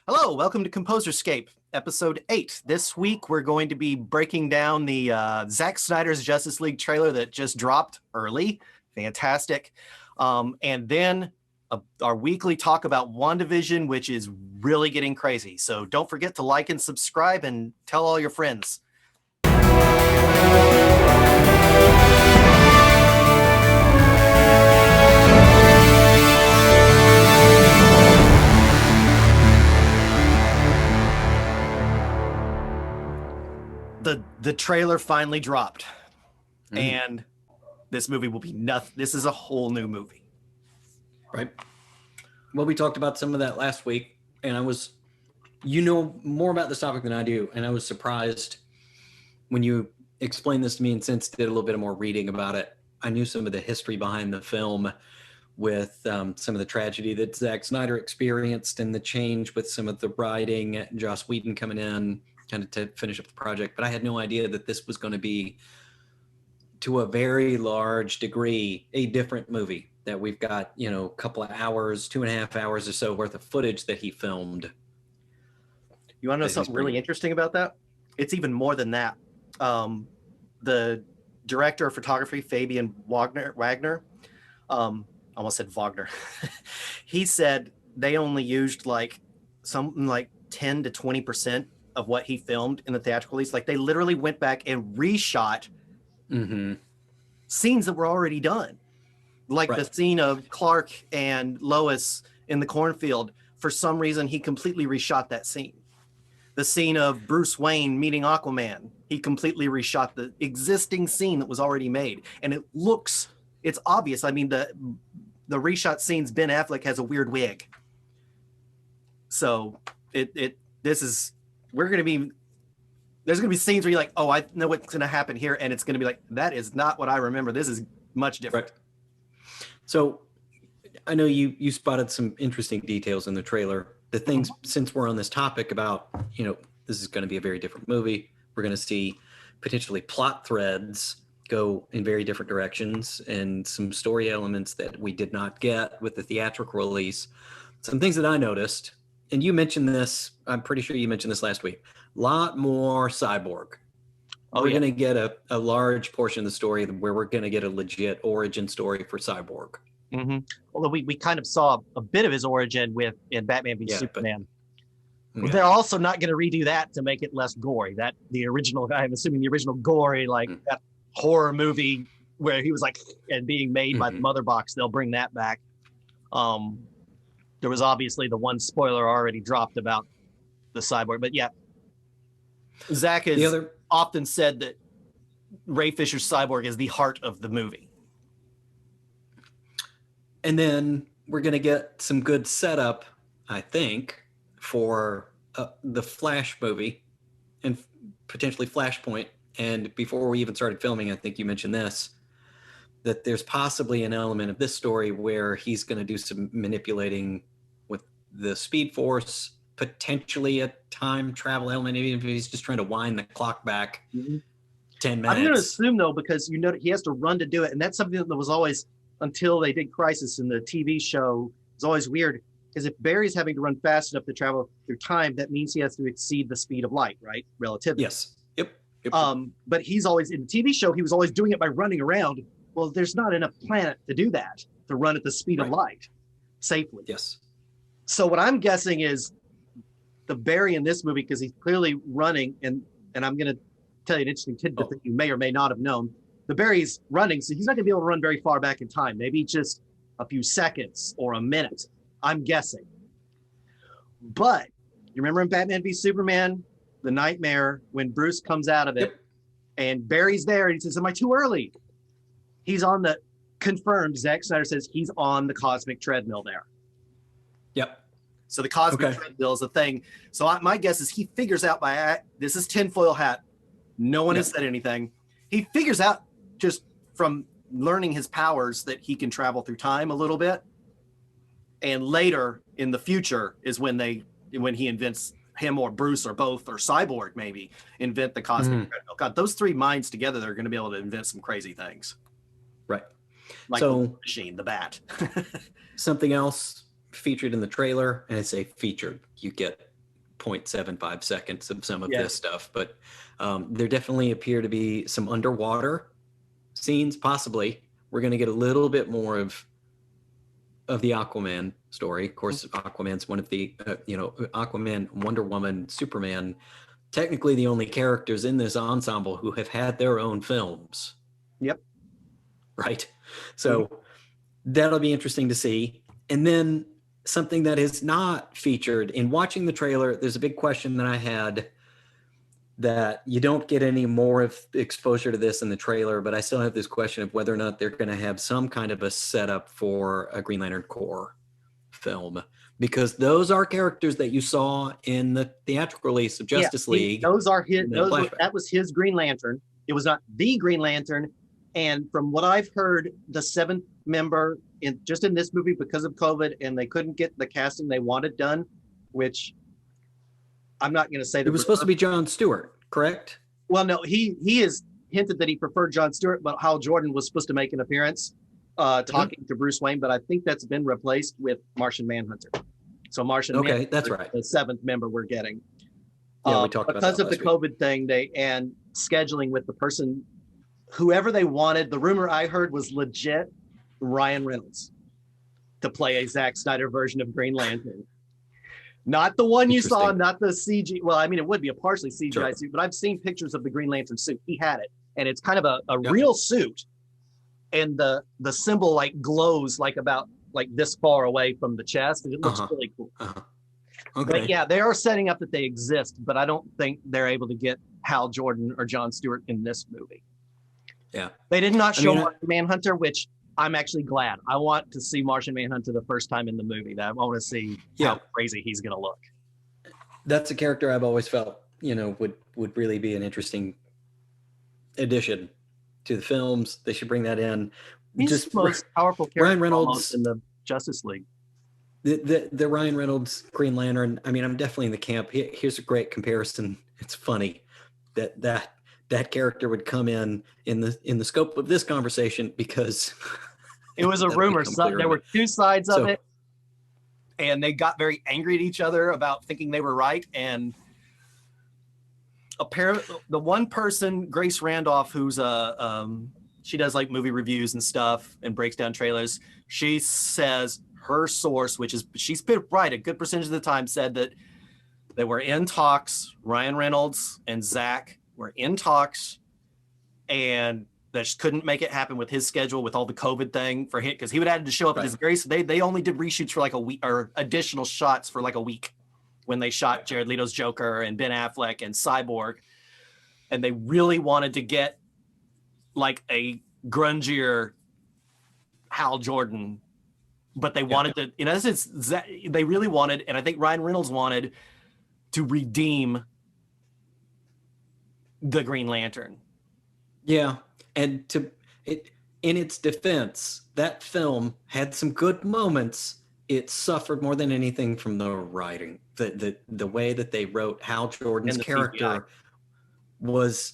Hello, welcome to ComposersCAPE, episode 8. This week we're going to be breaking down the Zack Snyder's Justice League trailer that just dropped early. Fantastic. And then our weekly talk about WandaVision, which is really getting crazy. So don't forget to like and subscribe and tell all your friends. The trailer finally dropped, and this movie will be nothing. This is a whole new movie. Right. Well, we talked about some of that last week, and you know more about this topic than I do, and I was surprised when you explained this to me, and since did a little bit more reading about it. I knew some of the history behind the film with some of the tragedy that Zack Snyder experienced and the change with some of the writing, Joss Whedon coming in kind of to finish up the project. But I had no idea that this was going to be, to a very large degree, a different movie. That we've got, a couple of hours, 2.5 hours or so worth of footage that he filmed. You want to know something really interesting about that? It's even more than that. The director of photography, Fabian Wagner, almost said Wagner. He said they only used something like 10 to 20% of what he filmed in the theatrical release. Like they literally went back and reshot scenes that were already done. Like the scene of Clark and Lois in the cornfield. For some reason, he completely reshot that scene. The scene of Bruce Wayne meeting Aquaman, he completely reshot the existing scene that was already made. And it's obvious. I mean, the reshot scenes, Ben Affleck has a weird wig. So there's going to be scenes where you're like, oh, I know what's going to happen here. And it's going to be like, that is not what I remember. This is much different. Right. So I know you spotted some interesting details in the trailer. The things, since we're on this topic about, this is going to be a very different movie. We're going to see potentially plot threads go in very different directions and some story elements that we did not get with the theatrical release. Some things that I noticed, and you mentioned this, I'm pretty sure you mentioned this last week, a lot more Cyborg. We're going to get a large portion of the story where we're going to get a legit origin story for Cyborg. Although we kind of saw a bit of his origin in Batman v Superman. They're also not going to redo that to make it less gory. I'm assuming the original gory, that horror movie where he was and being made by the Mother Box, they'll bring that back. There was obviously the one spoiler already dropped about the Cyborg, but yeah. Zack has often said that Ray Fisher's Cyborg is the heart of the movie. And then we're going to get some good setup, I think, for the Flash movie and potentially Flashpoint. And before we even started filming, I think you mentioned this, that there's possibly an element of this story where he's going to do some manipulating with the Speed Force, potentially a time travel element, even if he's just trying to wind the clock back 10 minutes. I'm going to assume, though, because he has to run to do it. And that's something that was always, until they did Crisis in the TV show, it's always weird. Because if Barry's having to run fast enough to travel through time, that means he has to exceed the speed of light, right? Relatively. Yes. Yep. But he's always, in the TV show, he was always doing it by running around. Well, there's not enough planet to do that, to run at the speed of light safely. Yes. So what I'm guessing is the Barry in this movie, because he's clearly running, and I'm going to tell you an interesting tidbit that you may or may not have known. The Barry's running, so he's not going to be able to run very far back in time. Maybe just a few seconds or a minute. I'm guessing. But you remember in Batman v Superman, the nightmare, when Bruce comes out of it, and Barry's there, and he says, "Am I too early?" He's confirmed, Zack Snyder says he's on the cosmic treadmill there. Yep. So the cosmic treadmill is a thing. So my guess is he figures out this is tinfoil hat. No one has said anything. He figures out just from learning his powers that he can travel through time a little bit. And later in the future is when he invents, him or Bruce or both or Cyborg maybe, invent the cosmic treadmill. God, those three minds together, they're going to be able to invent some crazy things. Right. Like the machine, the bat. Something else featured in the trailer, and I say featured, you get 0.75 seconds of some of this stuff, but there definitely appear to be some underwater scenes. Possibly we're going to get a little bit more of the Aquaman story. Of course, Aquaman's one of the Aquaman, Wonder Woman, Superman, technically the only characters in this ensemble who have had their own films. Yep. Right. So that'll be interesting to see. And then something that is not featured in watching the trailer, there's a big question that I had that you don't get any more of exposure to this in the trailer, but I still have this question of whether or not they're going to have some kind of a setup for a Green Lantern Corps film, because those are characters that you saw in the theatrical release of Justice League. Those are his. That was his Green Lantern. It was not the Green Lantern. And from what I've heard, the 7th member in this movie, because of COVID, and they couldn't get the casting they wanted done, which I'm not going to say that it was supposed to be Jon Stewart, correct? Well, no, he has hinted that he preferred Jon Stewart, but Hal Jordan was supposed to make an appearance talking to Bruce Wayne, but I think that's been replaced with Martian Manhunter. So Martian Manhunter, that's right, the 7th member we're getting. Yeah, we talked about that because of the COVID thing, and scheduling with the person, whoever they wanted. The rumor I heard was legit Ryan Reynolds to play a Zack Snyder version of Green Lantern. Not the one you saw, not the CG. Well, I mean, it would be a partially CGI suit, but I've seen pictures of the Green Lantern suit. He had it, and it's kind of a real suit, and the symbol like glows like about like this far away from the chest, and it looks really cool. Okay. But yeah, they are setting up that they exist, but I don't think they're able to get Hal Jordan or Jon Stewart in this movie. Yeah, they did not show Martian Manhunter, which I'm actually glad. I want to see Martian Manhunter the first time in the movie. That I want to see how crazy he's going to look. That's a character I've always felt, would really be an interesting addition to the films. They should bring that in. He's just the most powerful character Ryan Reynolds in the Justice League. The Ryan Reynolds Green Lantern. I mean, I'm definitely in the camp. Here's a great comparison. It's funny that character would come in the scope of this conversation, because it was a rumor. There were two sides of it, and they got very angry at each other about thinking they were right. And apparently, the one person, Grace Randolph, who's she does like movie reviews and stuff and breaks down trailers. She says her source, which is she's been right a good percentage of the time, said that they were in talks. Ryan Reynolds and Zack were in talks, and they just couldn't make it happen with his schedule with all the COVID thing for him, because he would have to show up at his very. So they only did reshoots for like a week, or additional shots for like a week, when they shot Jared Leto's Joker and Ben Affleck and Cyborg, and they really wanted to get like a grungier Hal Jordan, but they wanted to, in essence, they really wanted, and I think Ryan Reynolds wanted to redeem the Green Lantern. Yeah. And in its defense, that film had some good moments. It suffered more than anything from the writing. The way that they wrote Hal Jordan's character CGI was,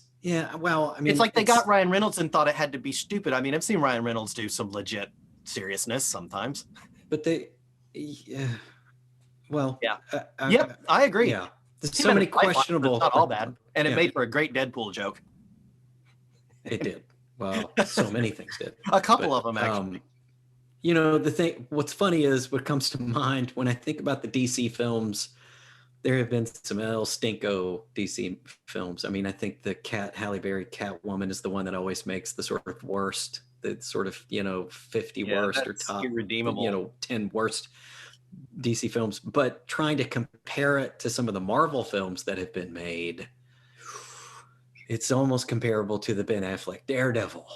well, I mean, it's like they got Ryan Reynolds and thought it had to be stupid. I mean, I've seen Ryan Reynolds do some legit seriousness sometimes. But I agree. Yeah. There's so many questionable. Not all bad. And it made for a great Deadpool joke. It did. Well, so many things did. A couple of them, actually. What's funny is what comes to mind when I think about the DC films, there have been some El Stinko DC films. I mean, I think the Halle Berry Catwoman is the one that always makes the sort of worst, the sort of, 50 worst or top, irredeemable. 10 worst DC films. But trying to compare it to some of the Marvel films that have been made, it's almost comparable to the Ben Affleck Daredevil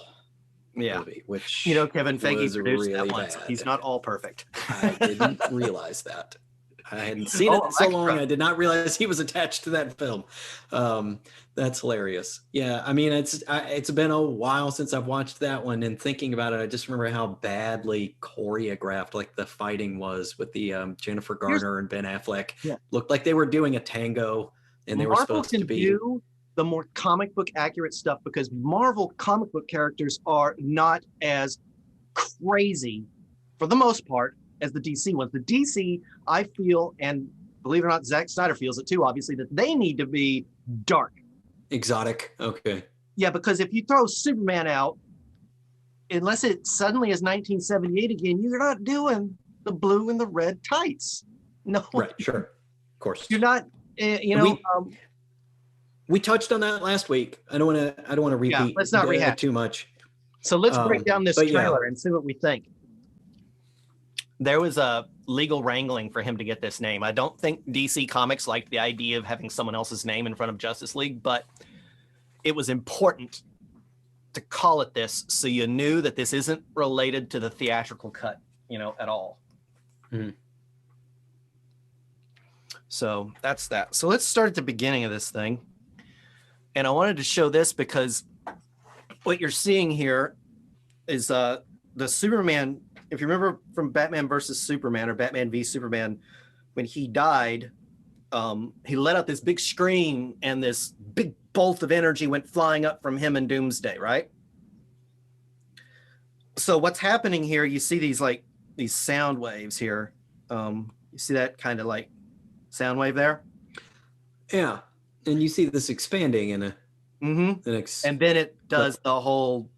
movie, which Kevin Feige produced really that one, so he's not all perfect. I didn't realize that. I hadn't seen it so long. I did not realize he was attached to that film. That's hilarious. Yeah, I mean, it's been a while since I've watched that one, and thinking about it, I just remember how badly choreographed like the fighting was with the Jennifer Garner and Ben Affleck. Yeah. Looked like they were doing a tango, and they were supposed to be. Do the more comic book accurate stuff, because Marvel comic book characters are not as crazy for the most part as the DC ones. The DC, I feel, and believe it or not, Zack Snyder feels it too, obviously, that they need to be dark. Exotic. Okay. Yeah, because if you throw Superman out, unless it suddenly is 1978 again, you're not doing the blue and the red tights. No. Right. Sure. Of course. You're not, we touched on that last week. I don't want to repeat. Yeah, let's not rehash too much. So let's break down this trailer and see what we think. There was a legal wrangling for him to get this name. I don't think DC Comics liked the idea of having someone else's name in front of Justice League, but it was important to call it this so you knew that this isn't related to the theatrical cut, at all. Mm-hmm. So that's that. So let's start at the beginning of this thing. And I wanted to show this because what you're seeing here is the Superman. If you remember from Batman versus Superman or Batman v Superman, when he died, he let out this big scream and this big bolt of energy went flying up from him in Doomsday, right? So what's happening here, you see these sound waves here. You see that kind of like sound wave there? Yeah. And you see this expanding in a... Mm-hmm. And then it does the whole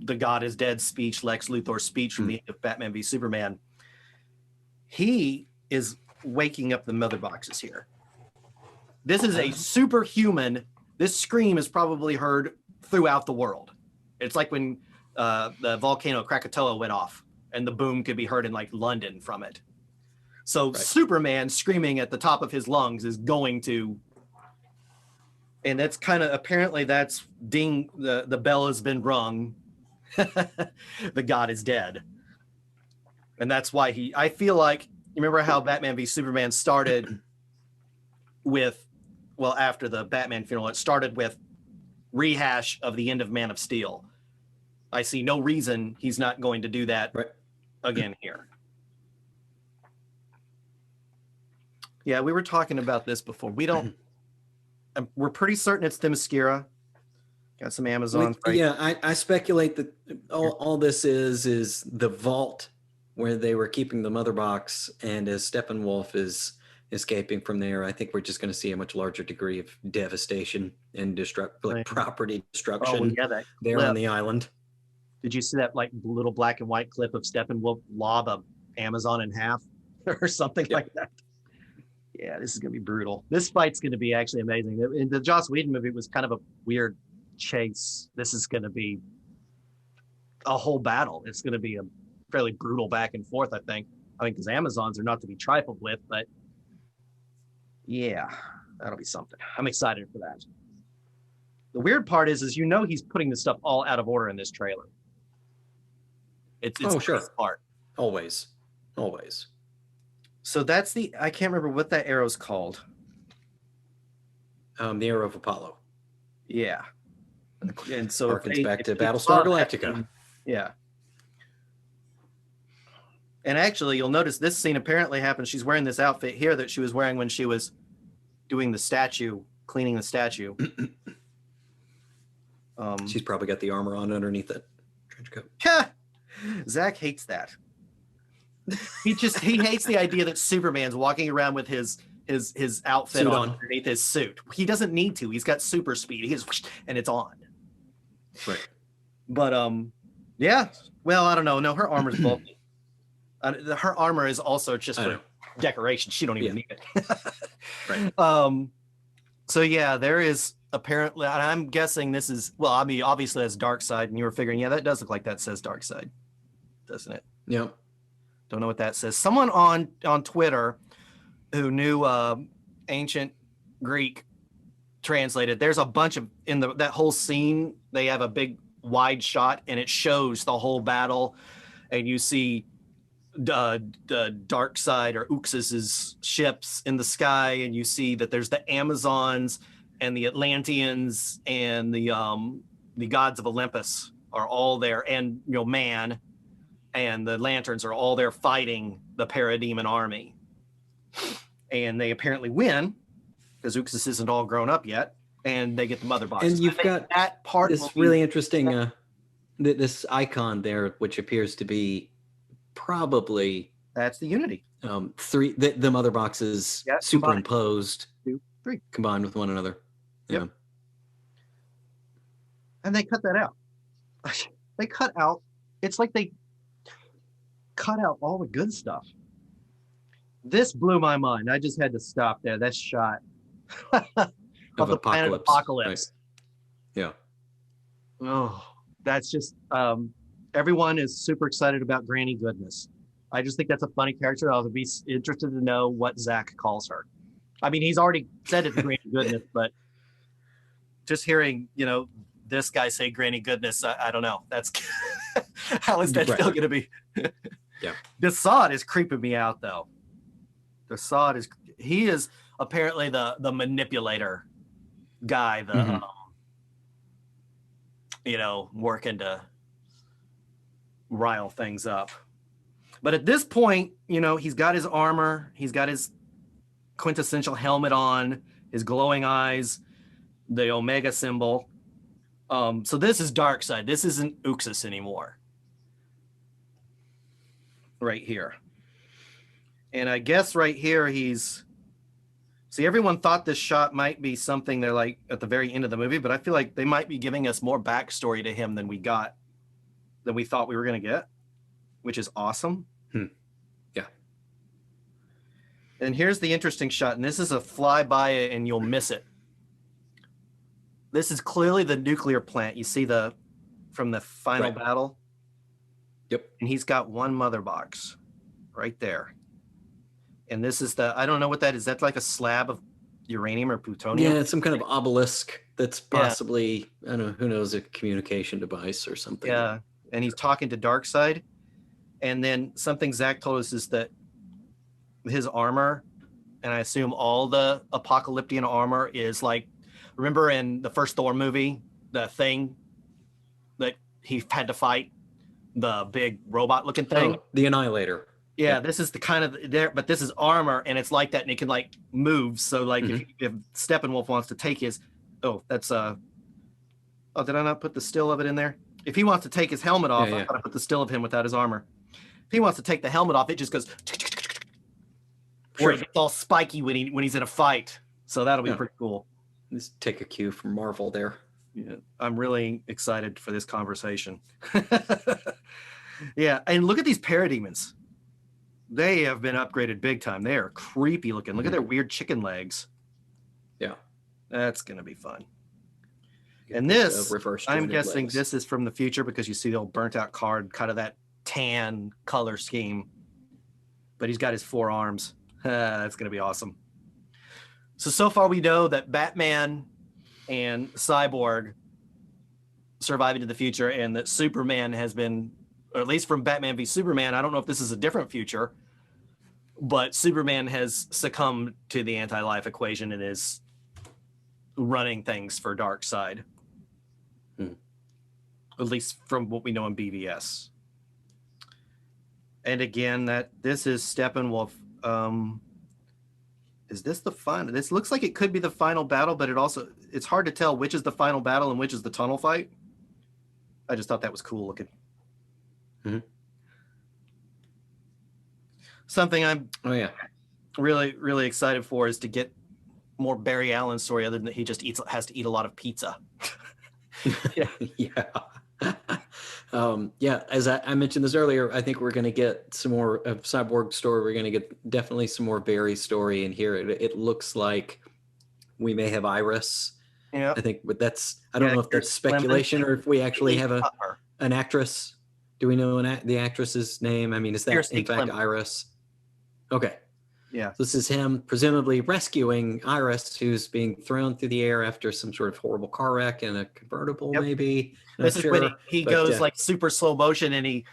the God is dead speech, Lex Luthor speech from the end of Batman v Superman. He is waking up the mother boxes here. This is a superhuman. This scream is probably heard throughout the world. It's like when the volcano Krakatoa went off and the boom could be heard in like London from it. So Superman screaming at the top of his lungs is going to, and that's kind of, apparently that's ding, the bell has been rung. The God is dead. And that's why I feel like, you remember how Batman v Superman started with, well, after the Batman funeral, it started with rehash of the end of Man of Steel. I see no reason he's not going to do that again here. Yeah, we were talking about this before. We're pretty certain it's Themyscira. Got some Amazon. Yeah, I speculate that all this is the vault where they were keeping the mother box, and as Steppenwolf is escaping from there, I think we're just going to see a much larger degree of devastation and property destruction there on the island. Did you see that like little black and white clip of Steppenwolf lob a Amazon in half or something like that? Yeah, this is going to be brutal. This fight's going to be actually amazing. In the Joss Whedon movie, it was kind of a weird chase. This is going to be a whole battle. It's going to be a fairly brutal back and forth, I think. Because Amazons are not to be trifled with, but yeah, that'll be something. I'm excited for that. The weird part is he's putting this stuff all out of order in this trailer. It's sure. The part. Always. So that's I can't remember what that arrow's called. The Arrow of Apollo. Yeah. And so harkens back to Battlestar Galactica. Yeah. And actually, you'll notice this scene apparently happened. She's wearing this outfit here that she was wearing when she was doing the statue, cleaning the statue. She's probably got the armor on underneath that trench coat. Zack hates that. He hates the idea that Superman's walking around with his outfit on underneath his suit. He doesn't need to. He's got super speed. And it's on. Right. But yeah. Well, I don't know. No, her armor's bulky. Her armor is also just for decoration. She don't even need it. Right. So yeah, there is apparently, and I'm guessing this is, well, I mean, obviously that's Darkseid, and you were figuring, yeah, that does look like that says Darkseid, doesn't it? Yeah. Don't know what that says. Someone on Twitter who knew ancient Greek translated, there's a bunch of, in that whole scene, they have a big wide shot and it shows the whole battle, and you see the Darkseid or Uxas's ships in the sky, and you see that there's the Amazons and the Atlanteans and the gods of Olympus are all there, and Man and the Lanterns are all there fighting the Parademon army, and they apparently win because Uxas isn't all grown up yet, and they get the mother box. And you've got that part. This really interesting this icon there, which appears to be probably that's the Unity. three the mother boxes superimposed, combined with one another. Yep. And they cut that out. They cut out. It's like they cut out all the good stuff. This blew my mind. I just had to stop there. That shot of the planet Apocalypse. Right. Yeah. Oh, that's just everyone is super excited about Granny Goodness. I just think that's a funny character. I'll be interested to know what Zack calls her. I mean, he's already said it, Granny Goodness, but just hearing, this guy say Granny Goodness, I don't know. That's how is that still going to be? Yeah. Desaad is creeping me out, though. Desaad he is apparently the manipulator guy, working to rile things up. But at this point, he's got his armor, he's got his quintessential helmet on, his glowing eyes, the Omega symbol. So this is Darkseid. This isn't Uxas anymore. Right here. And I guess right here see, everyone thought this shot might be something they're like at the very end of the movie, but I feel like they might be giving us more backstory to him than we thought we were going to get, which is awesome. Yeah. And here's the interesting shot, and this is a flyby and you'll miss it. This is clearly the nuclear plant. You see from the final battle? Yep. And he's got one mother box right there. And this is I don't know what that is. That's like a slab of uranium or plutonium? Yeah, it's some kind of obelisk that's possibly, I don't know, who knows, a communication device or something. Yeah, and he's talking to Darkseid. And then something Zack told us is that his armor, and I assume all the apocalyptic armor is like, remember in the first Thor movie, the thing that he had to fight, the big robot looking thing? Oh, the Annihilator. Yeah, this is the kind of there, but this is armor and it's like that and it can like move. So like if Steppenwolf wants to take his, did I not put the still of it in there? If he wants to take his helmet off, I gotta put the still of him without his armor. If he wants to take the helmet off, it just goes, or it gets all spiky when he's in a fight. So that'll be pretty cool. Just take a cue from Marvel there. Yeah, I'm really excited for this conversation. Yeah, and look at these parademons. They have been upgraded big time. They are creepy looking. Look at their weird chicken legs. Yeah. That's going to be fun. And this, I'm guessing legs. This is from the future because you see the old burnt out card, kind of that tan color scheme. But he's got his 4 arms. That's going to be awesome. So far we know that Batman and Cyborg survive into the future and that Superman has been, or at least from Batman v Superman, I don't know if this is a different future, but Superman has succumbed to the anti-life equation and is running things for Darkseid. At least from what we know in BVS. And again, this is Steppenwolf. Is this the final? This looks like it could be the final battle, but it's hard to tell which is the final battle and which is the tunnel fight. I just thought that was cool looking. Something I'm really, really excited for is to get more Barry Allen story other than that he just has to eat a lot of pizza. As I mentioned this earlier, I think we're going to get some more of Cyborg story. We're going to get definitely some more Barry story in here. It looks like we may have Iris. Yeah, I think, but I don't know if that's speculation or if we actually have an actress. Do we know the actress's name? I mean, is that in fact Iris? Okay. Yeah. So this is him presumably rescuing Iris, who's being thrown through the air after some sort of horrible car wreck in a convertible, maybe. This is when he goes like super slow motion and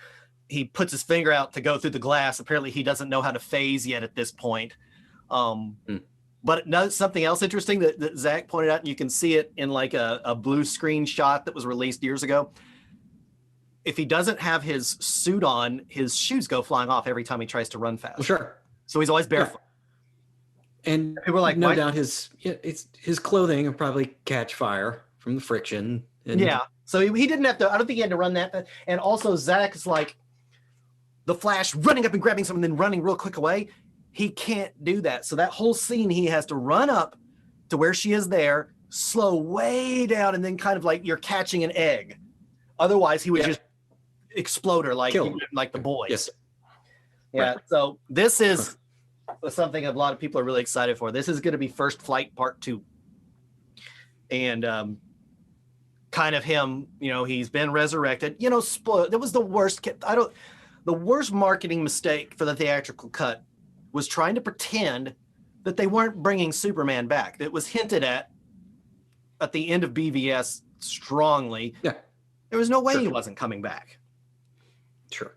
he puts his finger out to go through the glass. Apparently he doesn't know how to phase yet at this point. But something else interesting that Zack pointed out, and you can see it in like a blue screen shot that was released years ago. If he doesn't have his suit on, his shoes go flying off every time he tries to run fast. Well, sure. So he's always barefoot. Yeah. And people are like, no doubt his clothing will probably catch fire from the friction. So he didn't have to, I don't think he had to run that. And also Zack is like, the Flash running up and grabbing something, then running real quick away. He can't do that. So that whole scene, he has to run up to where she is there, slow way down, and then kind of like you're catching an egg. Otherwise, he would just explode her like the boys. Yes. Yeah. Right. So this is something a lot of people are really excited for. This is going to be First Flight Part 2. And kind of him, he's been resurrected. Spoiled. That was the worst. The worst marketing mistake for the theatrical cut was trying to pretend that they weren't bringing Superman back. It was hinted at the end of BVS strongly. Yeah. There was no way he wasn't coming back. Sure.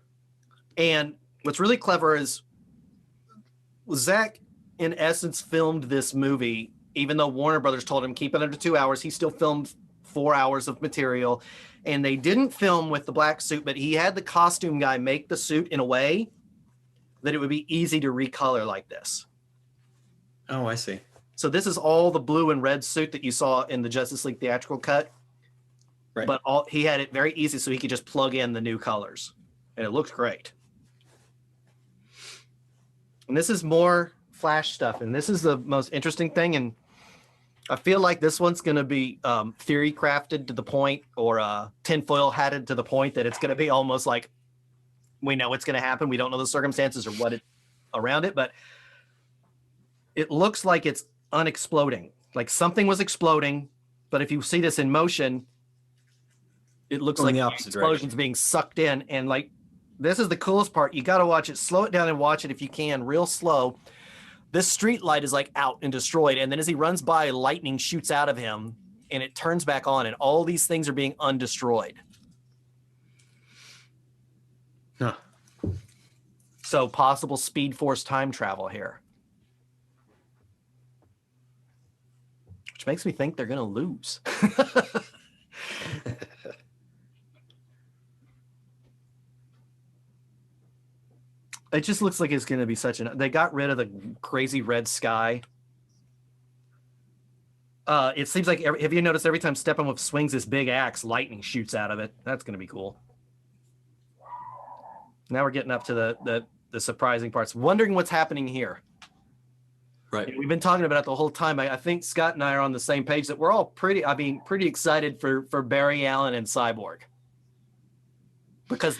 And what's really clever is Zack, in essence, filmed this movie, even though Warner Brothers told him keep it under 2 hours. He still filmed 4 hours of material. And they didn't film with the black suit, but he had the costume guy make the suit in a way that it would be easy to recolor like this. Oh, I see. So this is all the blue and red suit that you saw in the Justice League theatrical cut. Right. But he had it very easy so he could just plug in the new colors. And it looks great. And this is more Flash stuff. And this is the most interesting thing. And I feel like this one's going to be theory crafted to the point, or tinfoil hatted to the point that it's going to be almost like we know it's going to happen. We don't know the circumstances or what around it, but it looks like it's unexploding. Like something was exploding, but if you see this in motion, it looks like the explosion's being sucked in. And like, this is the coolest part. You got to watch it. Slow it down and watch it if you can, real slow. This street light is like out and destroyed. And then as he runs by, lightning shoots out of him and it turns back on. And all these things are being undestroyed. Huh. So possible Speed Force time travel here. Which makes me think they're going to lose. It just looks like it's going to be they got rid of the crazy red sky. It seems like, have you noticed every time Steppenwolf swings this big axe, lightning shoots out of it? That's going to be cool. Now we're getting up to the surprising parts. Wondering what's happening here. Right. We've been talking about it the whole time. I think Scott and I are on the same page that we're all pretty excited for Barry Allen and Cyborg. Because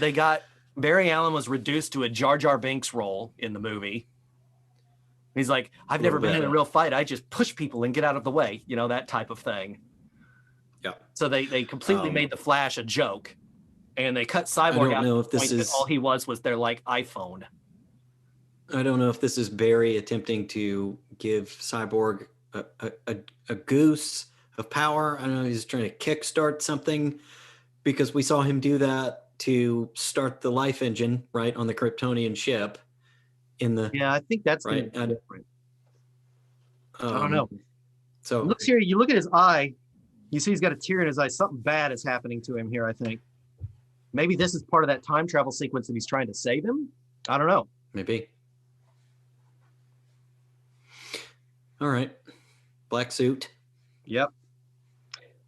Barry Allen was reduced to a Jar Jar Binks role in the movie. He's like, I've never been in a real fight. I just push people and get out of the way. That type of thing. Yeah. So they completely made the Flash a joke. And they cut Cyborg out. If this is all he was their like iPhone. I don't know if this is Barry attempting to give Cyborg a goose of power. I don't know. He's trying to kickstart something, because we saw him do that to start the life engine right on the Kryptonian ship. I think that's right. Different. I don't know. So look here. You look at his eye. You see he's got a tear in his eye. Something bad is happening to him here. I think maybe this is part of that time travel sequence that he's trying to save him. I don't know. Maybe. All right. Black suit. Yep.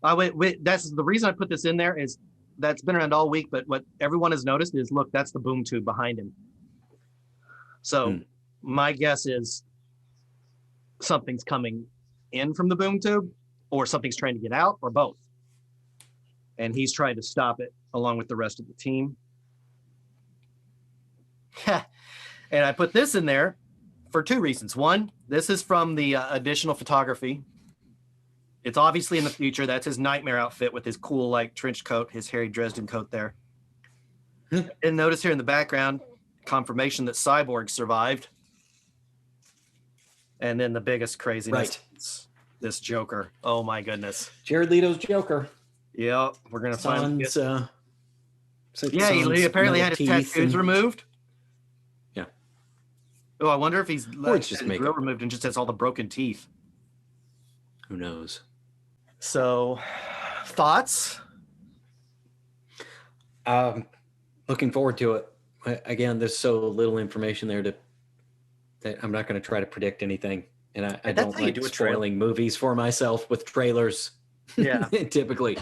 Wait. That's the reason I put this in there is that's been around all week. But what everyone has noticed is, look, that's the boom tube behind him. So my guess is something's coming in from the boom tube, or something's trying to get out, or both. And he's trying to stop it along with the rest of the team. And I put this in there for two reasons. One, this is from the additional photography. It's obviously in the future. That's his nightmare outfit with his cool like trench coat, his Harry Dresden coat there. And notice here in the background, confirmation that Cyborg survived. And then the biggest craziness, this Joker. Oh my goodness. Jared Leto's Joker. Yeah, we're going to find him. He apparently had his tattoos removed. Yeah. Oh, I wonder if he's just removed and just has all the broken teeth. Who knows? So, thoughts? Looking forward to it. Again, there's so little information there that I'm not going to try to predict anything. And I don't like spoiling movies for myself with trailers. Yeah. Typically.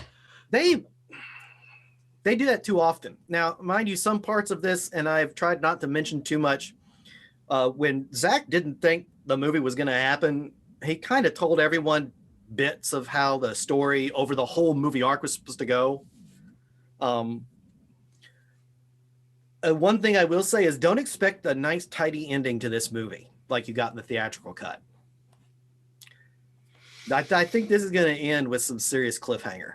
They do that too often. Now, mind you, some parts of this, and I've tried not to mention too much, when Zack didn't think the movie was going to happen, he kind of told everyone bits of how the story over the whole movie arc was supposed to go. One thing I will say is don't expect a nice, tidy ending to this movie like you got in the theatrical cut. I think this is going to end with some serious cliffhanger.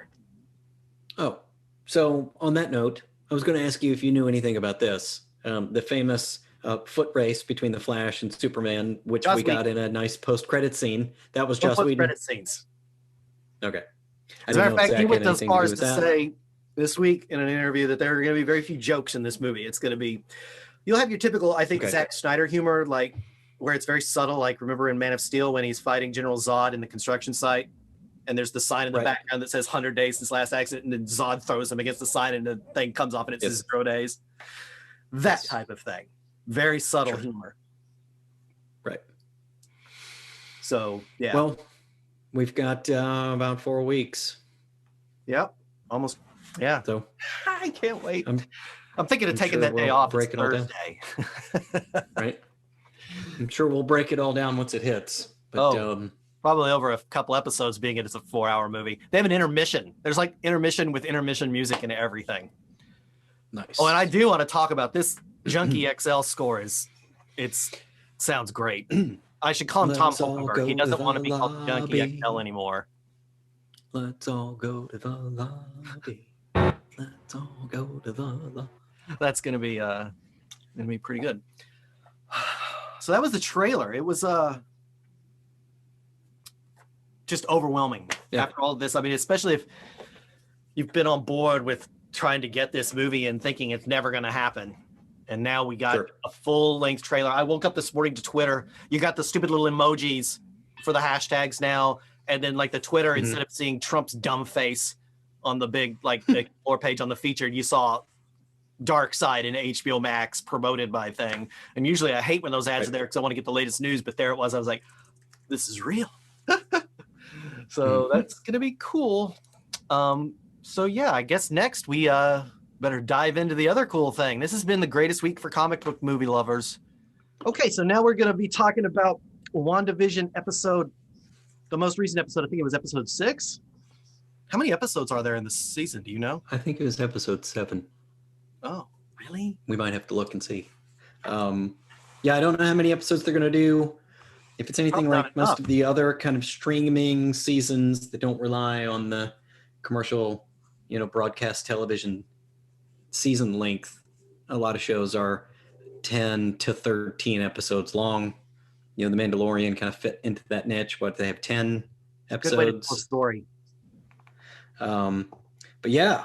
Oh, so on that note, I was going to ask you if you knew anything about this. The famous foot race between the Flash and Superman, which we got in a nice post-credit scene. That was Joss Whedon. Post-credit scenes. Okay. As a matter of fact, he went as far as to say this week in an interview that there are going to be very few jokes in this movie. It's going to be, you'll have your typical, I think, Zack Snyder humor, like where it's very subtle. Like remember in Man of Steel when he's fighting General Zod in the construction site, and there's the sign in the background that says 100 days since last accident, and then Zod throws him against the sign, and the thing comes off, and it says 0 days. That type of thing. Very subtle humor. Right. So yeah. Well, we've got about 4 weeks. Yep. Almost. Yeah. So I can't wait. I'm thinking of taking that day off. It's Thursday. Right. I'm sure we'll break it all down once it hits. But, probably over a couple episodes, being it's a 4-hour movie. They have an intermission. There's like intermission with intermission music and everything. Nice. Oh, and I do want to talk about this Junkie XL score. It sounds great. I should call him Tom Holkenberg. He doesn't want to be called Junkie XL anymore. Let's all go to the lobby. Let's all go to the lobby. That's gonna be pretty good. So that was the trailer. It was just overwhelming after all of this. I mean, especially if you've been on board with trying to get this movie and thinking it's never going to happen. And now we got a full-length trailer. I woke up this morning to Twitter. You got the stupid little emojis for the hashtags now. And then like the Twitter, instead of seeing Trump's dumb face on the big, like the floor page on the featured, you saw Dark Side in HBO Max promoted by thing. And usually I hate when those ads are there because I want to get the latest news, but there it was. I was like, this is real. So that's going to be cool. So yeah, I guess next we better dive into the other cool thing. This has been the greatest week for comic book movie lovers. Okay, so now we're going to be talking about WandaVision episode, the most recent episode. I think it was episode 6. How many episodes are there in this season? Do you know? I think it was episode 7. Oh, really? We might have to look and see. Yeah, I don't know how many episodes they're going to do. If it's anything like most of the other kind of streaming seasons that don't rely on the commercial, broadcast television season length, a lot of shows are 10 to 13 episodes long. The Mandalorian kind of fit into that niche, but they have 10 episodes. Good way to tell a story. But yeah,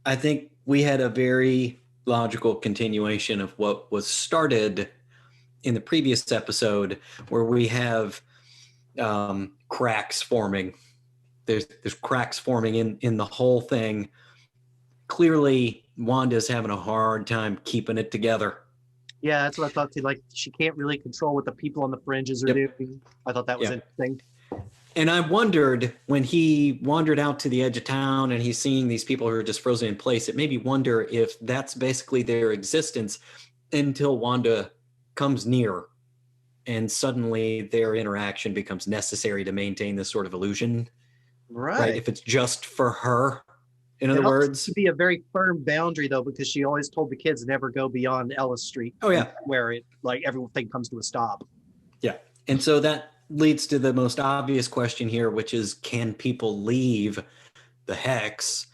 I think we had a very logical continuation of what was started in the previous episode, where we have cracks forming. There's cracks forming in the whole thing. Clearly, Wanda's having a hard time keeping it together. Yeah, that's what I thought too. Like, she can't really control what the people on the fringes are doing. I thought that was interesting. And I wondered, when he wandered out to the edge of town and he's seeing these people who are just frozen in place, it made me wonder if that's basically their existence until Wanda comes near, and suddenly their interaction becomes necessary to maintain this sort of illusion. Right. If it's just for her, in other words. To be a very firm boundary, though, because she always told the kids never go beyond Ellis Street. Oh, yeah. Where it, like, everything comes to a stop. Yeah. And so that leads to the most obvious question here, which is, can people leave the Hex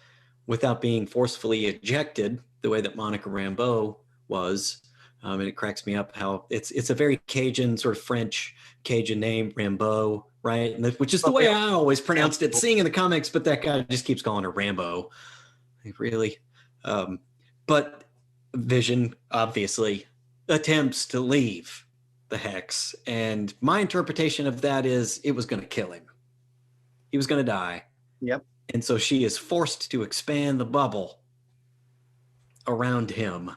without being forcefully ejected the way that Monica Rambeau was? And it cracks me up how it's a very Cajun, sort of French Cajun name, Rambeau, right? Which is the way I always pronounced it, seeing in the comics, but that guy just keeps calling her Rambo. Really. But Vision obviously attempts to leave the Hex. And my interpretation of that is it was going to kill him. He was going to die. Yep. And so she is forced to expand the bubble around him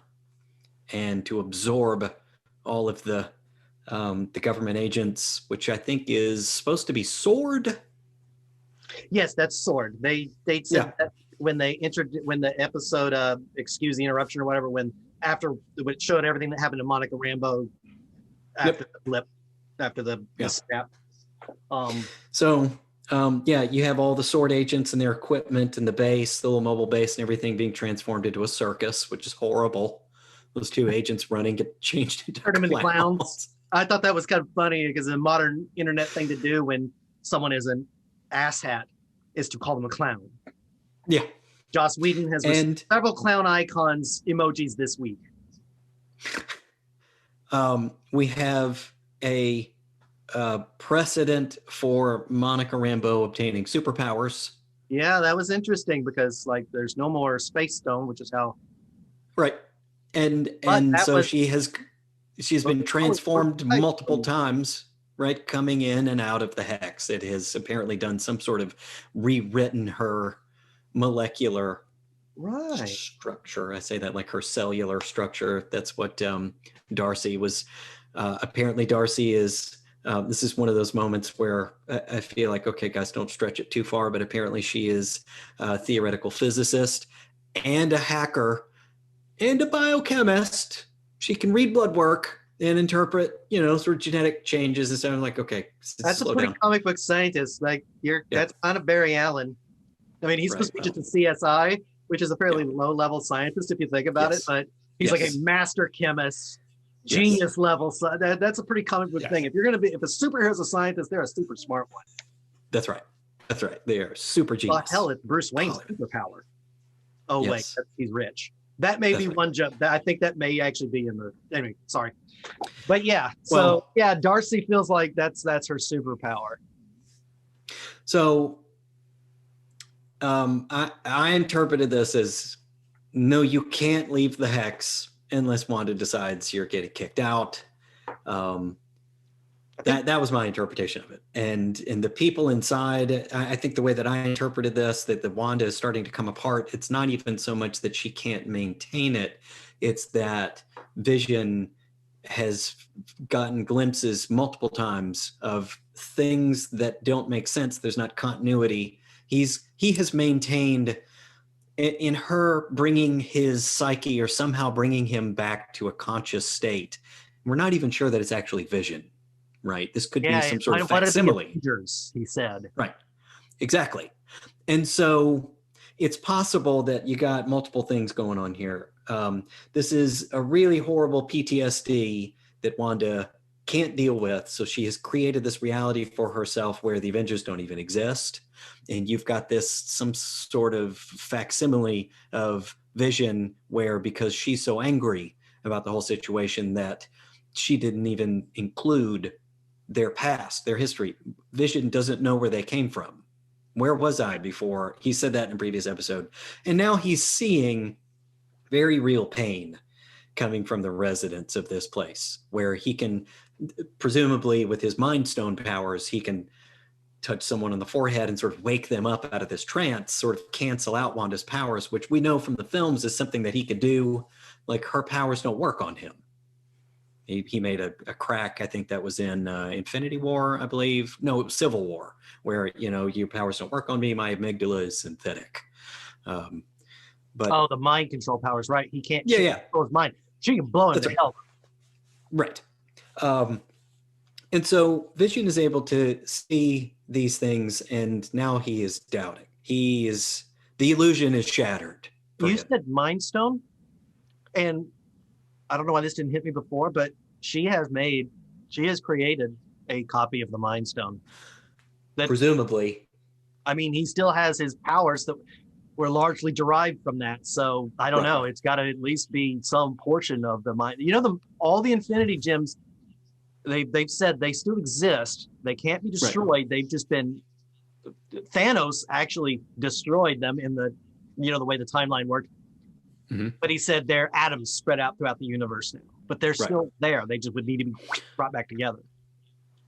and to absorb all of the government agents, which I think is supposed to be Sword. Yes, that's Sword. They said that when they entered when the episode excuse the interruption or whatever, when it showed everything that happened to Monica Rambeau after the blip, after the snap. You have all the sword agents and their equipment and the base, the little mobile base and everything being transformed into a circus, which is horrible. Those two agents running get changed into clowns. I thought that was kind of funny because a modern internet thing to do when someone is an asshat is to call them a clown. Yeah. Joss Whedon has received several clown icons emojis this week. We have a precedent for Monica Rambeau obtaining superpowers. Yeah, that was interesting because like there's no more Space Stone, which is how. Right. And so she's been transformed multiple times, right? Coming in and out of the hex. It has apparently done some sort of rewritten her molecular structure. I say that like her cellular structure. That's what Darcy was. Apparently Darcy is, this is one of those moments where I feel like, okay, guys, don't stretch it too far, but apparently she is a theoretical physicist and a hacker and a biochemist. She can read blood work and interpret, sort of genetic changes and stuff. I'm like, okay, that's a pretty comic book scientist. Like that's kind of Barry Allen. I mean, he's supposed to be just a CSI, which is a fairly low-level scientist if you think about it, but he's like a master chemist, genius level. So that's a pretty comic book thing. If a superhero is a scientist, they're a super smart one. That's right. They are super genius. Well, hell, it's Bruce Wayne's superpower. Oh wait, he's rich. That may be one jump. I think that may actually be in the. Anyway, sorry, but yeah. So Darcy feels like that's her superpower. So, I interpreted this as no, you can't leave the hex unless Wanda decides you're getting kicked out. That was my interpretation of it. And the people inside, I think the way that I interpreted this, that the Wanda is starting to come apart, it's not even so much that she can't maintain it. It's that Vision has gotten glimpses multiple times of things that don't make sense. There's not continuity. He has maintained in her bringing his psyche or somehow bringing him back to a conscious state. We're not even sure that it's actually Vision. Right. This could be some sort of facsimile. He said. Right. Exactly. And so it's possible that you got multiple things going on here. This is a really horrible PTSD that Wanda can't deal with. So she has created this reality for herself where the Avengers don't even exist. And you've got some sort of facsimile of Vision where, because she's so angry about the whole situation, that she didn't even include their past, their history. Vision doesn't know where they came from. Where was I before? He said that in a previous episode. And now he's seeing very real pain coming from the residents of this place, where he can, presumably with his Mind Stone powers, he can touch someone on the forehead and sort of wake them up out of this trance, sort of cancel out Wanda's powers, which we know from the films is something that he could do. Like, her powers don't work on him. He made a crack, I think that was in Infinity War, I believe. No, Civil War, where, your powers don't work on me. My amygdala is synthetic. But the mind control powers, right? He can't control his mind. She can blow him to hell. Right. And so Vision is able to see these things, and now he is doubting. The illusion is shattered. You said Mind Stone? And I don't know why this didn't hit me before, but she has created a copy of the Mind Stone. Presumably. I mean, he still has his powers that were largely derived from that. So I don't know. It's got to at least be some portion of the mind. All the Infinity Gems, they've said they still exist. They can't be destroyed. Right. They've just been. Thanos actually destroyed them in the way the timeline worked. Mm-hmm. But he said they're atoms spread out throughout the universe now. But they're still there. They just would need to be brought back together.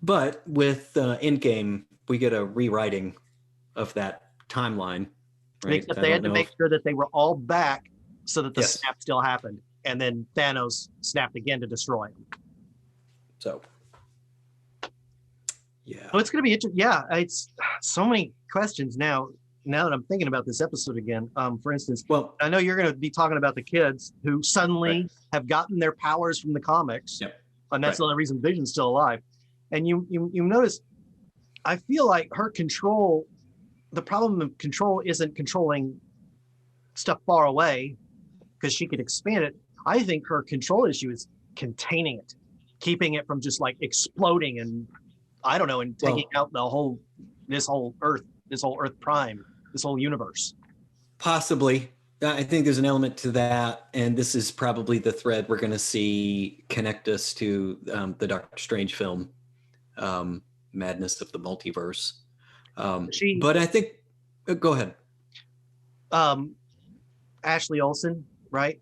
But with Endgame, we get a rewriting of that timeline. Right? Except they had to make sure that they were all back so that the snap still happened. And then Thanos snapped again to destroy him. So, yeah. Oh, it's going to be interesting. Yeah, it's so many questions now. now that I'm thinking about this episode again, for instance, Well, I know you're going to be talking about the kids who suddenly have gotten their powers from the comics, and that's the only reason Vision's still alive. And you notice, I feel like her control, the problem of control isn't controlling stuff far away because she could expand it. I think her control issue is containing it, keeping it from just like exploding and I don't know, and taking out this whole Earth Prime, this whole universe. Possibly. I think there's an element to that, and this is probably the thread we're going to see connect us to the Doctor Strange film, Madness of the Multiverse. But I think, go ahead. Ashley Olsen, right,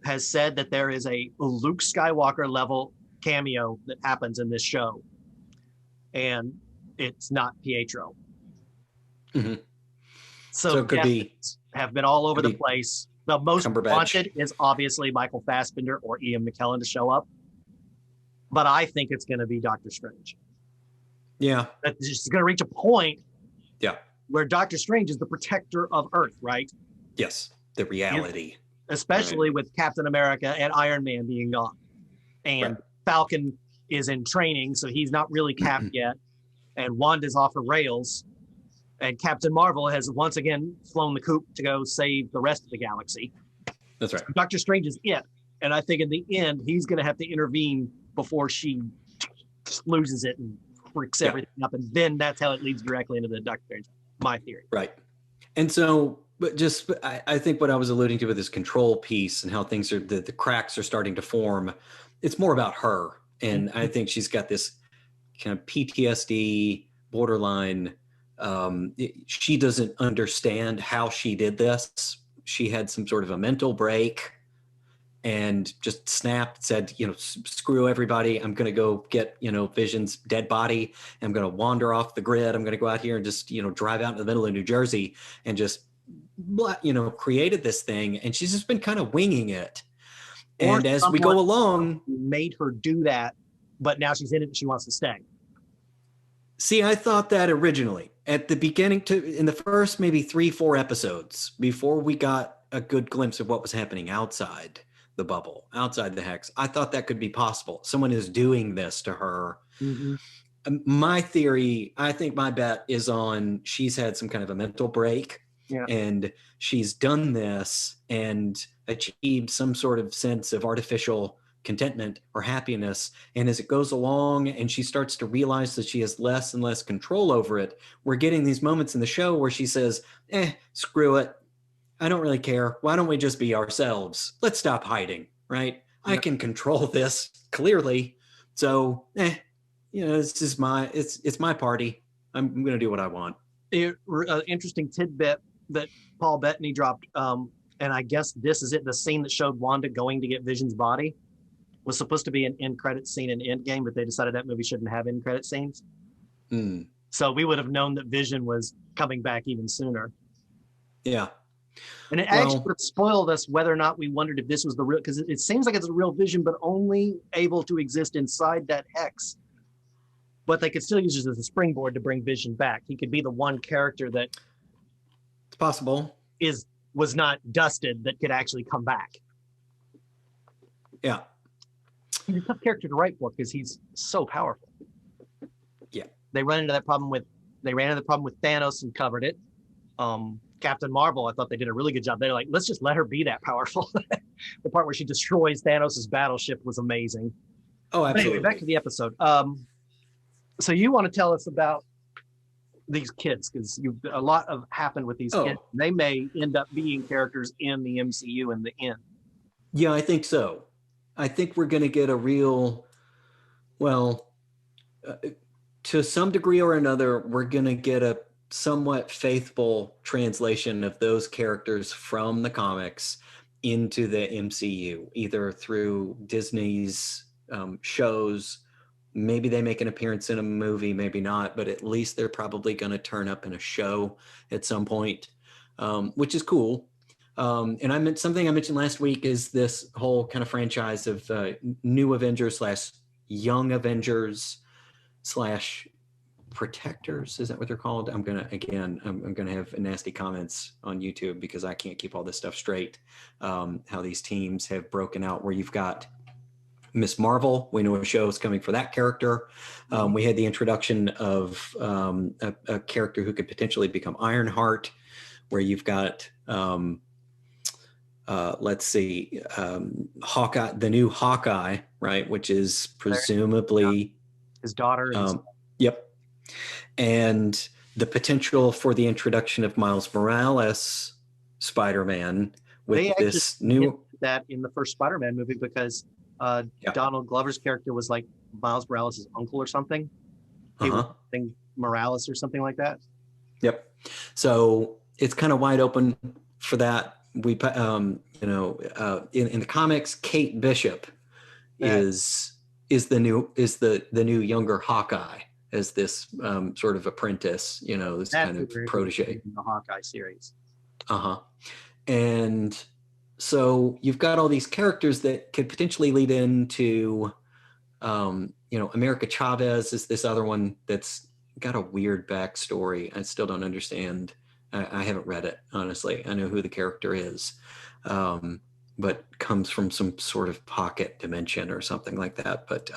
has said that there is a Luke Skywalker level cameo that happens in this show, and it's not Pietro. Mm-hmm. So it could be have been all over the place. The most wanted is obviously Michael Fassbender or Ian McKellen to show up, but I think it's going to be Doctor Strange. Yeah, that's just going to reach a point. Yeah, where Doctor Strange is the protector of Earth, right? Yes, the reality, especially with Captain America and Iron Man being gone, and Falcon is in training, so he's not really Cap yet, and Wanda's off the rails. And Captain Marvel has once again flown the coop to go save the rest of the galaxy. That's right. Doctor Strange is it. And I think in the end, he's going to have to intervene before she loses it and freaks everything up. And then that's how it leads directly into the Doctor Strange, my theory. Right. And so, but just, I think what I was alluding to with this control piece and how things are, the cracks are starting to form, it's more about her. And I think she's got this kind of PTSD, borderline, she doesn't understand how she did this. She had some sort of a mental break and just snapped, said, screw everybody. I'm going to go get, Vision's dead body. I'm going to wander off the grid. I'm going to go out here and just, drive out in the middle of New Jersey and just, created this thing. And she's just been kind of winging it. And as we go along, made her do that, but now she's in it and she wants to stay. See, I thought that originally at the beginning, in the first maybe 3-4 episodes, before we got a good glimpse of what was happening outside the bubble, outside the hex, I thought that could be possible. Someone is doing this to her. Mm-hmm. My theory, I think my bet is on she's had some kind of a mental break, and she's done this and achieved some sort of sense of artificial contentment or happiness. And as it goes along and she starts to realize that she has less and less control over it, we're getting these moments in the show where she says, screw it. I don't really care. Why don't we just be ourselves? Let's stop hiding, right? I can control this clearly. So, this is it's my party. I'm going to do what I want. Interesting tidbit that Paul Bettany dropped. And I guess this is it. The scene that showed Wanda going to get Vision's body was supposed to be an end credit scene in Endgame, but they decided that movie shouldn't have end credit scenes. So we would have known that Vision was coming back even sooner. Yeah. And it actually would have spoiled us whether or not we wondered if this was the real, because it seems like it's a real Vision, but only able to exist inside that hex. But they could still use it as a springboard to bring Vision back. He could be the one character that it's possible was not dusted that could actually come back. Yeah. He's a tough character to write for because he's so powerful. Yeah. They ran into the problem with Thanos and covered it. Captain Marvel, I thought they did a really good job. They're like, let's just let her be that powerful. The part where she destroys Thanos' battleship was amazing. Oh, absolutely. Anyway, back to the episode. So you want to tell us about these kids, because a lot of happened with these kids. They may end up being characters in the MCU in the end. Yeah, I think so. I think we're going to get a real, to some degree or another, we're going to get a somewhat faithful translation of those characters from the comics into the MCU, either through Disney's shows. Maybe they make an appearance in a movie, maybe not, but at least they're probably going to turn up in a show at some point, which is cool. And something I mentioned last week is this whole kind of franchise of New Avengers / Young Avengers / protectors. Is that what they're called? I'm gonna have nasty comments on YouTube because I can't keep all this stuff straight. How these teams have broken out, where you've got Miss Marvel. We know a show is coming for that character. We had the introduction of a character who could potentially become Ironheart, where you've got Hawkeye, the new Hawkeye, right, which is presumably his daughter. Yep. And the potential for the introduction of Miles Morales Spider-Man with this new that in the first Spider-Man movie, because Donald Glover's character was like Miles Morales' uncle or something. He was Morales or something like that. Yep. So it's kind of wide open for that. We in the comics, Kate Bishop is the new younger Hawkeye, as this sort of apprentice, this kind of protege in the Hawkeye series. And so you've got all these characters that could potentially lead into, America Chavez is this other one that's got a weird backstory. I still don't understand. I haven't read it, honestly. I know who the character is, but comes from some sort of pocket dimension or something like that. But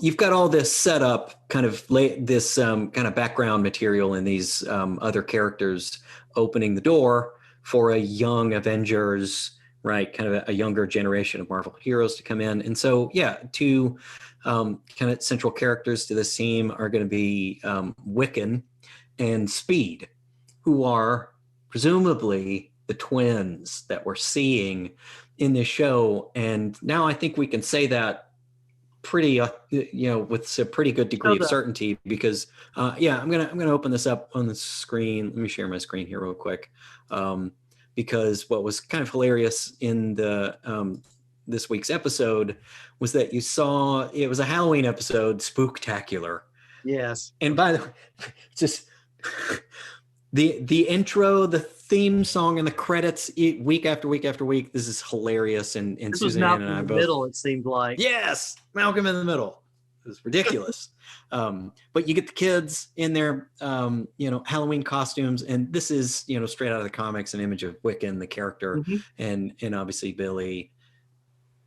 you've got all this set up, kind of this kind of background material in these other characters, opening the door for a young Avengers, right? Kind of a younger generation of Marvel heroes to come in. And so, two kind of central characters to this team are going to be Wiccan and Speed, who are presumably the twins that we're seeing in this show. And now I think we can say that pretty with a pretty good degree of certainty, because I'm gonna open this up on the screen. Let me share my screen here real quick, because what was kind of hilarious in the this week's episode was that you saw it was a Halloween episode, Spooktacular. Yes. And by the way, just the intro, the theme song, and the credits week after week after week. This is hilarious. And this Suzanne was and I in the both. middle, it seemed like. Yes, Malcolm in the Middle. It was ridiculous. But you get the kids in their Halloween costumes, and this is straight out of the comics, an image of Wiccan, the character, and obviously Billy.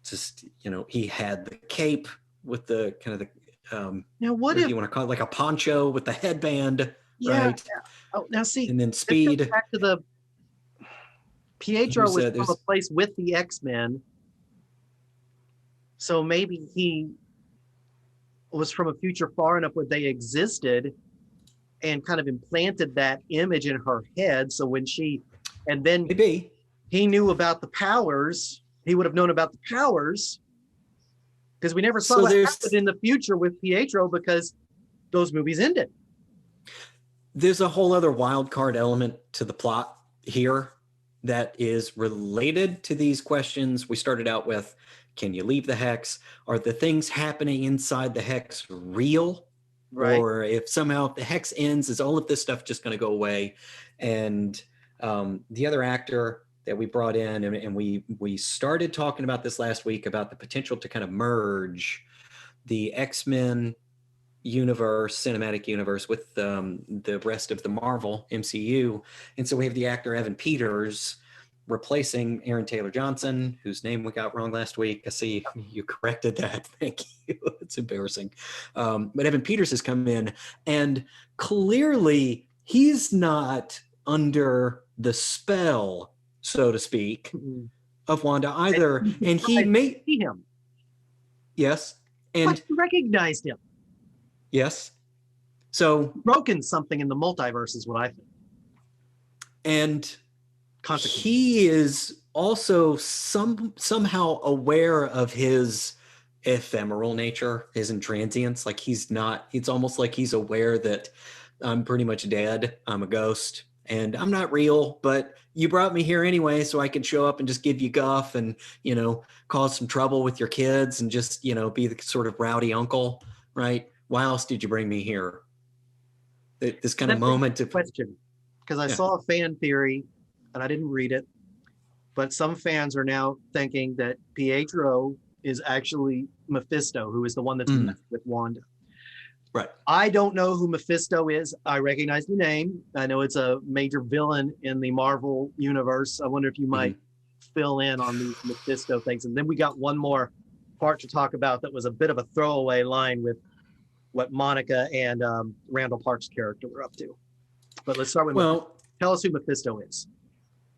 Just he had the cape with the kind of the now what if you want to call it, like a poncho with the headband, right? Yeah. Oh, now see, and then Speed. Back to the Pietro was from a place with the X-Men, so maybe he was from a future far enough where they existed, and kind of implanted that image in her head. So when and then maybe he knew about the powers. He would have known about the powers, because we never saw what happened in the future with Pietro, because those movies ended. There's a whole other wild card element to the plot here that is related to these questions. We started out with, can you leave the hex? Are the things happening inside the hex real? Right. Or if somehow the hex ends, is all of this stuff just going to go away? And the other actor that we brought in, and we started talking about this last week, about the potential to kind of merge the X-Men universe, cinematic universe, with the rest of the Marvel MCU. And so we have the actor Evan Peters replacing Aaron Taylor Johnson, whose name we got wrong last week. I see you corrected that. Thank you. It's embarrassing. But Evan Peters has come in, and clearly he's not under the spell, so to speak, of Wanda either. And he may see him. Yes. And you recognized him. Yes. So broken something in the multiverse is what I think. And he is also somehow aware of his ephemeral nature, his intransience. Like it's almost like he's aware that I'm pretty much dead. I'm a ghost and I'm not real, but you brought me here anyway, so I could show up and just give you guff and, cause some trouble with your kids and just, be the sort of rowdy uncle, right? Why else did you bring me here? This kind of moment of question, because I saw a fan theory and I didn't read it, but some fans are now thinking that Pietro is actually Mephisto, who is the one that's messing with Wanda. Right. I don't know who Mephisto is. I recognize the name. I know it's a major villain in the Marvel universe. I wonder if you might fill in on these Mephisto things. And then we got one more part to talk about that was a bit of a throwaway line with what Monica and Randall Park's character were up to. But let's start with Mephisto. Tell us who Mephisto is.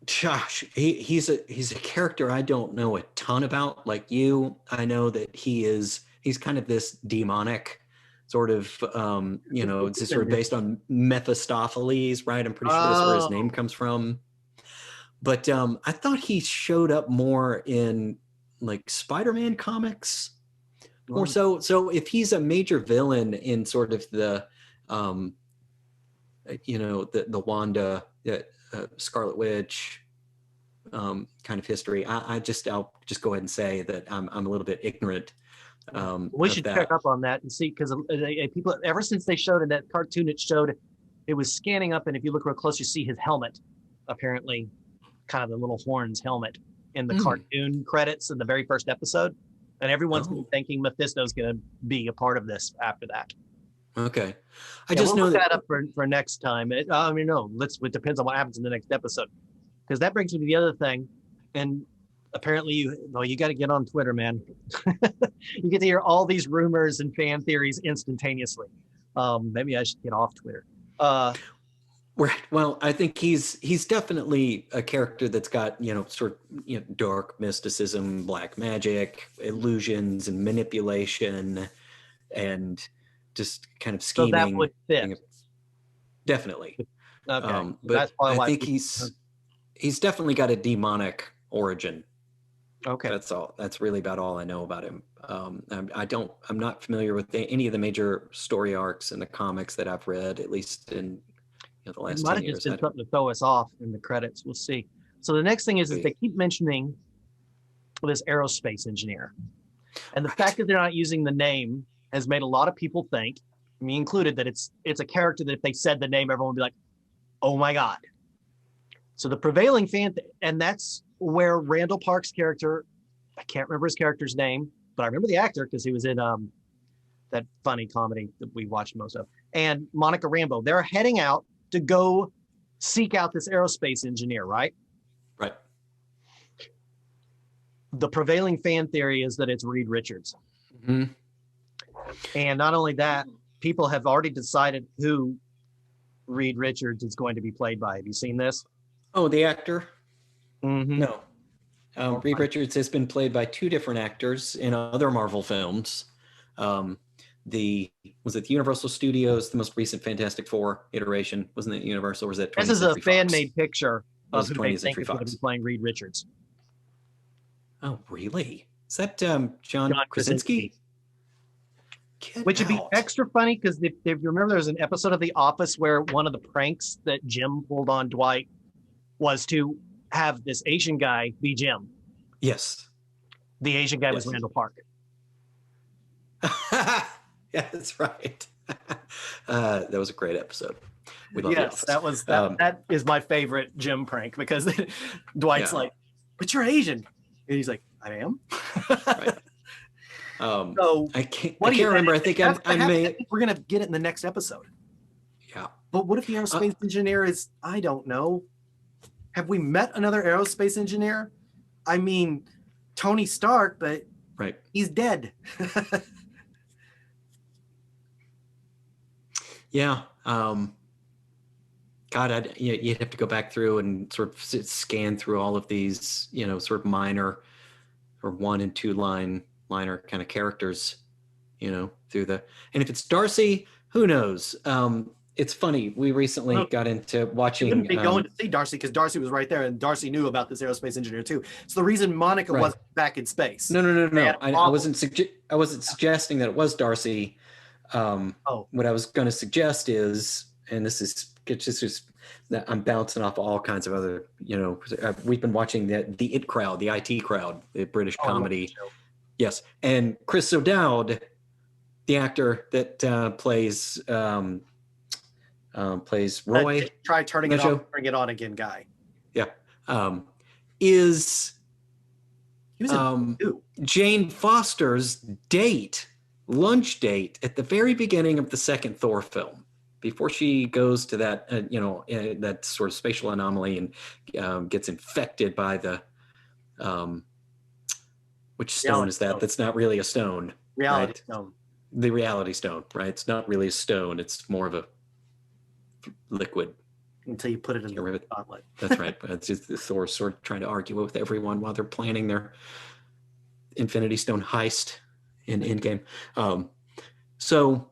Josh, he's a character I don't know a ton about. Like you, I know that he's kind of this demonic sort of, it's just sort of based on Mephistopheles, right? I'm pretty sure that's where his name comes from. But I thought he showed up more in like Spider-Man comics, or so. So if he's a major villain in sort of the, the Wanda, Scarlet Witch kind of history, I'll just go ahead and say that I'm a little bit ignorant. We should check up on that and see, because people, ever since they showed in that cartoon, it was scanning up, and if you look real close, you see his helmet, apparently kind of the little horns helmet in the cartoon credits in the very first episode, and everyone's been thinking Mephisto's going to be a part of this after that. Okay, we'll look that up for next time. It depends on what happens in the next episode, because that brings me to the other thing, and apparently you got to get on Twitter, man. You get to hear all these rumors and fan theories instantaneously. Maybe I should get off Twitter. Well, I think he's definitely a character that's got dark mysticism, black magic, illusions, and manipulation, and just kind of scheming. So that would fit. Definitely. Okay. But I think he's definitely got a demonic origin. Okay. That's all. That's really about all I know about him. I'm not familiar with any of the major story arcs in the comics that I've read, at least in the last 10 years. Might have just been something to throw us off in the credits. We'll see. So the next thing is they keep mentioning this aerospace engineer, and the fact that they're not using the name has made a lot of people think, me included, that it's a character that if they said the name, everyone would be like, "Oh my god!" So the prevailing and that's where Randall Park's character, I can't remember his character's name, but I remember the actor because he was in that funny comedy that we watched most of, and Monica Rambeau. They're heading out to go seek out this aerospace engineer, right? Right. The prevailing fan theory is that it's Reed Richards. Mm-hmm. And not only that, people have already decided who Reed Richards is going to be played by. Have you seen this? Oh, the actor? Mm-hmm. No. Reed Richards has been played by two different actors in other Marvel films. Was it the Universal Studios, the most recent Fantastic Four iteration? Wasn't it Universal, or was that 20th This is a fan-made picture of who they 20th think is going to be playing Reed Richards. Oh, really? Is that John Krasinski? Which would be extra funny, because if you remember, there was an episode of The Office where one of the pranks that Jim pulled on Dwight was to have this Asian guy be Jim. Yes. The Asian guy was Randall Park. Yeah, that's right. That was a great episode. We love yes, that is my favorite Jim prank, because Dwight's like, "But you're Asian," and he's like, "I am." Right. So I can't remember. I think we're gonna get it in the next episode. Yeah. But what if the aerospace engineer is? I don't know. Have we met another aerospace engineer? I mean, Tony Stark, but he's dead. Yeah. God, you'd have to go back through and sort of scan through all of these, sort of minor or 1 and 2 liner kind of characters, through and if it's Darcy, who knows? It's funny. We recently got into watching. You wouldn't be going to see Darcy because Darcy was right there, and Darcy knew about this aerospace engineer too. It's the reason Monica wasn't back in space. No. I wasn't suggesting that it was Darcy. What I was going to suggest is, and this is just that I'm bouncing off all kinds of other, we've been watching the IT Crowd, the British comedy. Yes, and Chris O'Dowd, the actor that plays Roy. Try turning it off, bring it on again, guy. Yeah, is He was in two. Jane Foster's lunch date at the very beginning of the second Thor film, before she goes to that, that sort of spatial anomaly and gets infected by the, which stone is that? Stone. That's not really a stone. Reality right? stone. The reality stone, right? It's not really a stone. It's more of a liquid. Until you put it in the gauntlet. That's right. But it's just Thor sort of trying to argue with everyone while they're planning their Infinity Stone heist in Endgame. So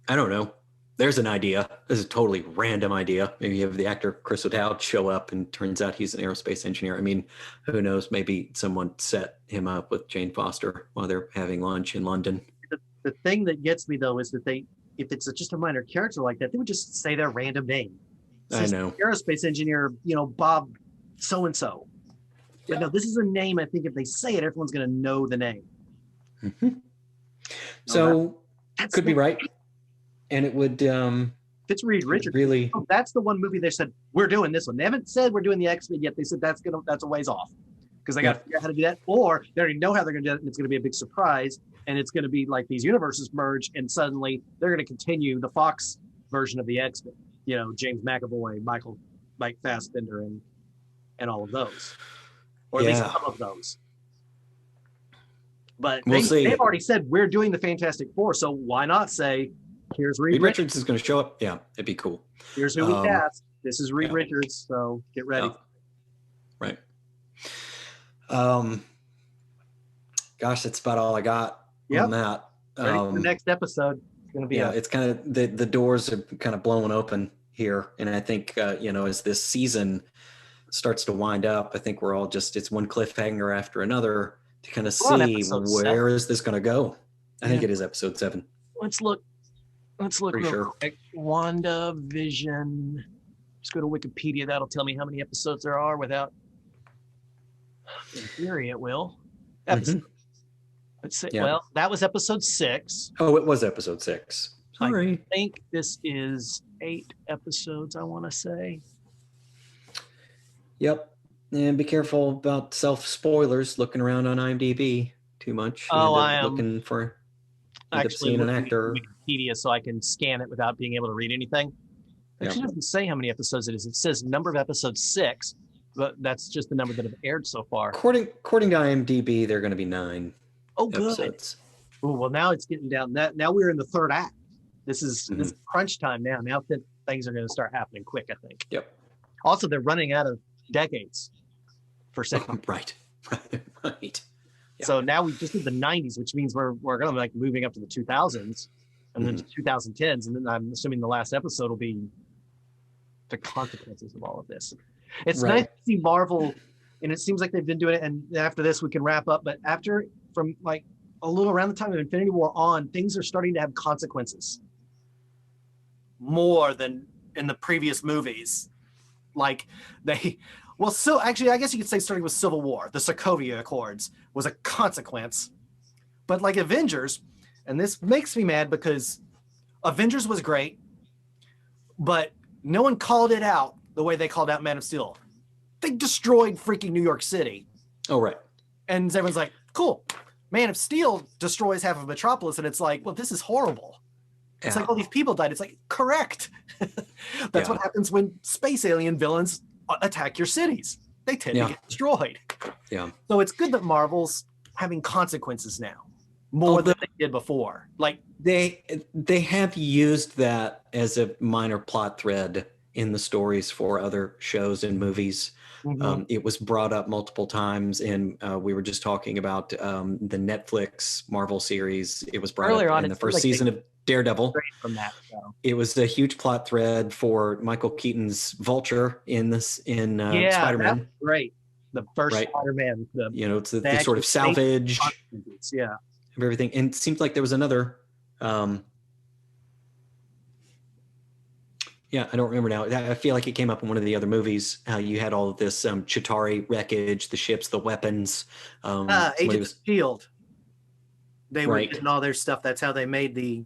I don't know. There's an idea. This is a totally random idea. Maybe you have the actor Chris O'Dowd show up and turns out he's an aerospace engineer. I mean, who knows? Maybe someone set him up with Jane Foster while they're having lunch in London. The thing that gets me though is that if it's just a minor character like that, they would just say their random name. I know. Aerospace engineer, Bob so-and-so. But no, this is a name. I think if they say it, everyone's going to know the name. Mm-hmm. So could be right. And it would. It's Reed Richards. Really. Oh, that's the one movie they said, we're doing this one. They haven't said we're doing the X-Men yet. They said that's a ways off. Because they got to figure out how to do that. Or they already know how they're going to do it, and it's going to be a big surprise. And it's going to be like these universes merge, and suddenly they're going to continue the Fox version of the X-Men. James McAvoy, Mike Fassbender, and all of those, or at least some of those. But they've already said we're doing the Fantastic Four, so why not say, here's Reed Richards is going to show up? Yeah, it'd be cool. Here's who we cast. This is Reed Richards, so get ready. Right. Gosh, that's about all I got on that. The next episode is going to be it's kind of the doors are kind of blowing open here, and I think as this season starts to wind up, I think we're all it's one cliffhanger after another to kind of see where is this going to go. I think it is episode 7. Let's look real quick. WandaVision. Just go to Wikipedia. That'll tell me how many episodes there are without. In theory, it will. Episode. Let's see. Yeah. Well, that was episode 6. Oh, it was episode 6. Sorry. I think this is 8 episodes, I want to say. Yep. And be careful about self-spoilers looking around on IMDb too much. I am looking for actually seeing an actor. Wikipedia so I can scan it without being able to read anything. It actually doesn't say how many episodes it is. It says number of episodes 6, but that's just the number that have aired so far. According to IMDb, they're going to be 9. Oh, good. Episodes. Oh, well, now it's getting down. Now we're in the third act. This is crunch time now. Now that things are going to start happening quick, I think. Yep. Also, they're running out of decades for second. Right. Yep. So now we just did the 90s, which means we're going to be moving up to the 2000s and then 2010s, and then I'm assuming the last episode will be the consequences of all of this. It's nice to see Marvel, and it seems like they've been doing it. And after this, we can wrap up. But from a little around the time of Infinity War on, things are starting to have consequences more than in the previous movies. Actually, I guess you could say starting with Civil War, the Sokovia Accords was a consequence. But like Avengers, and this makes me mad because Avengers was great, but no one called it out the way they called out Man of Steel. They destroyed freaking New York City. Oh, right. And everyone's like, cool. Man of Steel destroys half of Metropolis, and it's like, well, this is horrible. It's like all these people died. It's like, correct. That's what happens when space alien villains attack your cities. They tend to get destroyed. Yeah. So it's good that Marvel's having consequences now, more than they did before. They have used that as a minor plot thread in the stories for other shows and movies. It was brought up multiple times, and we were just talking about the Netflix Marvel series. It was brought up in the first season of Daredevil. From that, so. It was a huge plot thread for Michael Keaton's Vulture in Spider-Man. That was great. The first Spider-Man. It's the sort of salvage of everything. And it seems like there was another. I don't remember now. I feel like it came up in one of the other movies. How you had all of this Chitauri wreckage, the ships, the weapons. Agents of S.H.I.E.L.D. They were using all their stuff. That's how they made the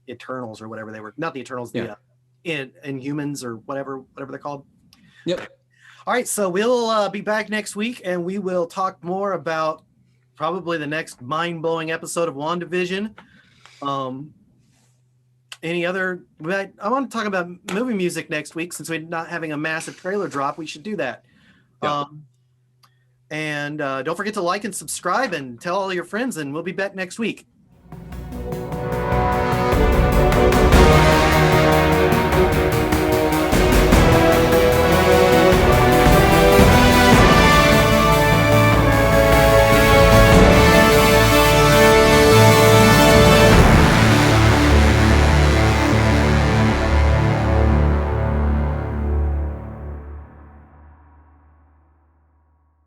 Eternals or whatever they were. Not the Eternals, the Inhumans or whatever they're called. Yep. All right, so we'll be back next week, and we will talk more about probably the next mind-blowing episode of WandaVision. Any other? I want to talk about movie music next week since we're not having a massive trailer drop. We should do that. Yeah. And don't forget to like and subscribe and tell all your friends, and we'll be back next week.